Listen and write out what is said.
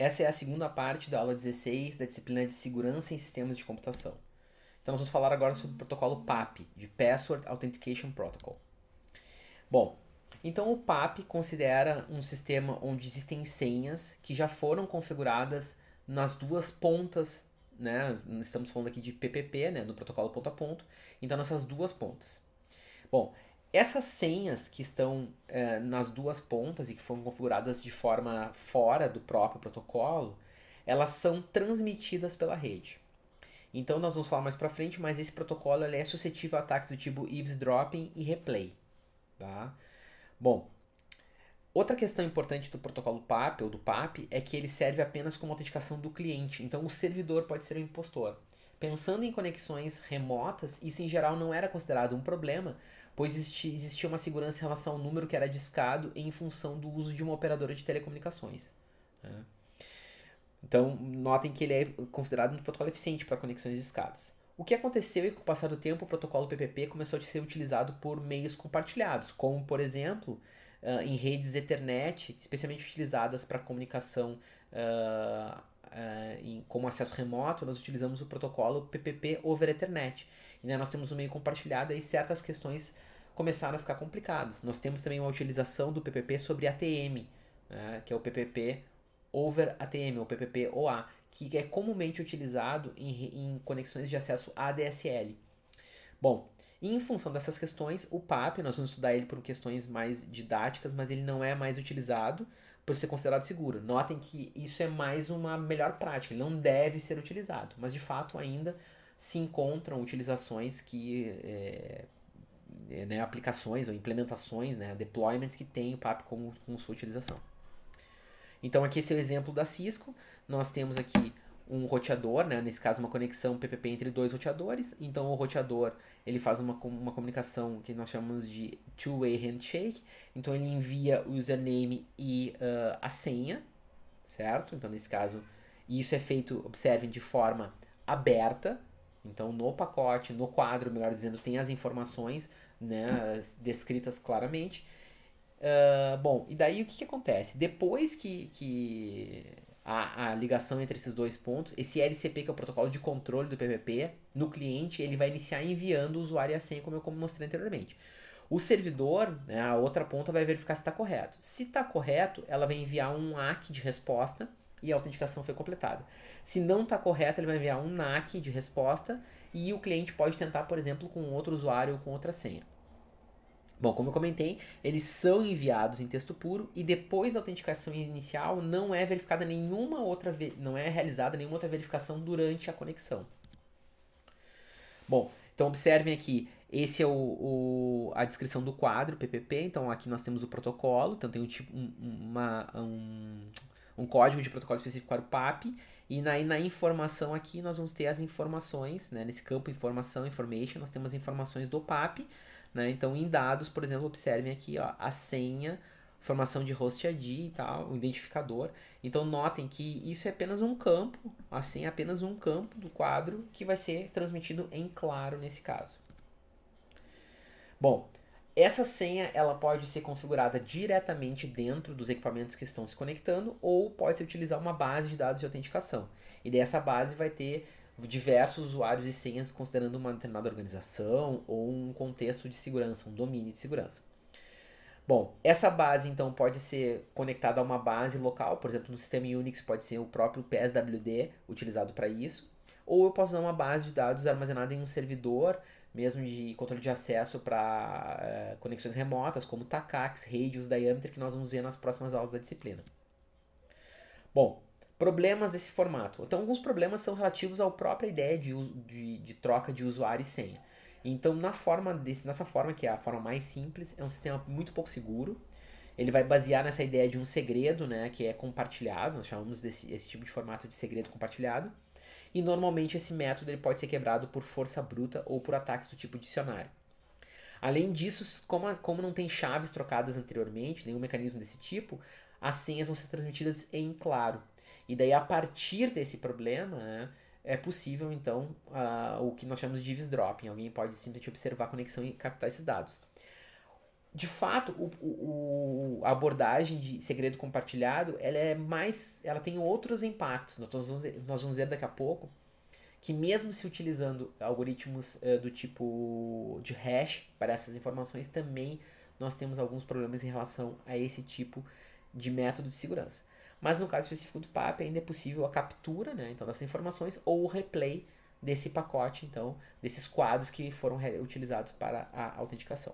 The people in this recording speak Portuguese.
Essa é a segunda parte da aula 16 da disciplina de Segurança em Sistemas de Computação. Então nós vamos falar agora sobre o protocolo PAP, de Password Authentication Protocol. Bom, então o PAP considera um sistema onde existem senhas que já foram configuradas nas duas pontas, né? Estamos falando aqui de PPP, né? No protocolo ponto a ponto. Então nessas duas pontas. Bom, essas senhas que estão nas duas pontas e que foram configuradas de forma fora do próprio protocolo, elas são transmitidas pela rede. Então nós vamos falar mais para frente, mas esse protocolo ele é suscetível a ataques do tipo eavesdropping e replay. Tá? Bom, outra questão importante do protocolo PAP ou do PAP é que ele serve apenas como autenticação do cliente, então o servidor pode ser um impostor. Pensando em conexões remotas, isso em geral não era considerado um problema, pois existia uma segurança em relação ao número que era discado em função do uso de uma operadora de telecomunicações. Né? Então, notem que ele é considerado um protocolo eficiente para conexões discadas. O que aconteceu é que, com o passar do tempo, o protocolo PPP começou a ser utilizado por meios compartilhados, como, por exemplo, em redes Ethernet, especialmente utilizadas para comunicação como acesso remoto, nós utilizamos o protocolo PPP over Ethernet. E né, nós temos um meio compartilhado e certas questões começaram a ficar complicadas. Nós temos também uma utilização do PPP sobre ATM, né, que é o PPP over ATM, ou PPP-OA, que é comumente utilizado em conexões de acesso ADSL. Bom, em função dessas questões, o PAP, nós vamos estudar ele por questões mais didáticas, mas ele não é mais utilizado por ser considerado seguro. Notem que isso é mais uma melhor prática, ele não deve ser utilizado, mas de fato ainda se encontram utilizações né, aplicações ou implementações, né, deployments que têm o PAP como sua utilização. Então aqui esse é o exemplo da Cisco. Nós temos aqui um roteador, né? Nesse caso uma conexão PPP entre dois roteadores. Então o roteador ele faz uma comunicação que nós chamamos de two-way handshake. Então ele envia o username e a senha, certo? Então nesse caso isso é feito, observem, de forma aberta. Então no pacote, no quadro, melhor dizendo, tem as informações, né, descritas claramente. Bom, e daí o que acontece? Depois que a ligação entre esses dois pontos, esse LCP, que é o protocolo de controle do PPP, no cliente, ele vai iniciar enviando o usuário e a senha, como eu mostrei anteriormente. O servidor, né, a outra ponta, vai verificar se está correto. Se está correto, ela vai enviar um ACK de resposta e a autenticação foi completada. Se não está correto, ele vai enviar um NAK de resposta e o cliente pode tentar, por exemplo, com outro usuário ou com outra senha. Bom, como eu comentei, eles são enviados em texto puro e depois da autenticação inicial não é verificada nenhuma outra não é realizada nenhuma outra verificação durante a conexão. Bom, então observem aqui, esse é a descrição do quadro PPP. Então aqui nós temos o protocolo, então tem um código de protocolo específico para o PAP. E na informação aqui nós vamos ter as informações, né, nesse campo informação, information, nós temos as informações do PAP. Né? Então, em dados, por exemplo, observem aqui ó, a senha, formação de host ID e tal, o identificador. Então, notem que isso é apenas um campo, a senha é apenas um campo do quadro que vai ser transmitido em claro nesse caso. Bom, essa senha ela pode ser configurada diretamente dentro dos equipamentos que estão se conectando ou pode se utilizar uma base de dados de autenticação. E dessa base vai ter diversos usuários e senhas considerando uma determinada organização ou um contexto de segurança, um domínio de segurança. Bom, essa base então pode ser conectada a uma base local, por exemplo, no sistema Unix pode ser o próprio PSWD utilizado para isso, ou eu posso usar uma base de dados armazenada em um servidor, mesmo de controle de acesso para conexões remotas, como TACAX, Radius, Diameter, que nós vamos ver nas próximas aulas da disciplina. Bom, problemas desse formato. Então, alguns problemas são relativos à própria ideia de troca de usuário e senha. Então, nessa forma, que é a forma mais simples, é um sistema muito pouco seguro. Ele vai basear nessa ideia de um segredo, né, que é compartilhado. Nós chamamos esse tipo de formato de segredo compartilhado. E normalmente esse método ele pode ser quebrado por força bruta ou por ataques do tipo dicionário. Além disso, como não tem chaves trocadas anteriormente, nenhum mecanismo desse tipo, as senhas vão ser transmitidas em claro. E daí, a partir desse problema, né, é possível, então, o que nós chamamos de eavesdropping. Alguém pode simplesmente observar a conexão e captar esses dados. De fato, a abordagem de segredo compartilhado, ela tem outros impactos. Nós vamos ver daqui a pouco que mesmo se utilizando algoritmos do tipo de hash para essas informações, também nós temos alguns problemas em relação a esse tipo de método de segurança. Mas no caso específico do PAP, ainda é possível a captura, né, então, dessas informações ou o replay desse pacote, então, desses quadros que foram utilizados para a autenticação.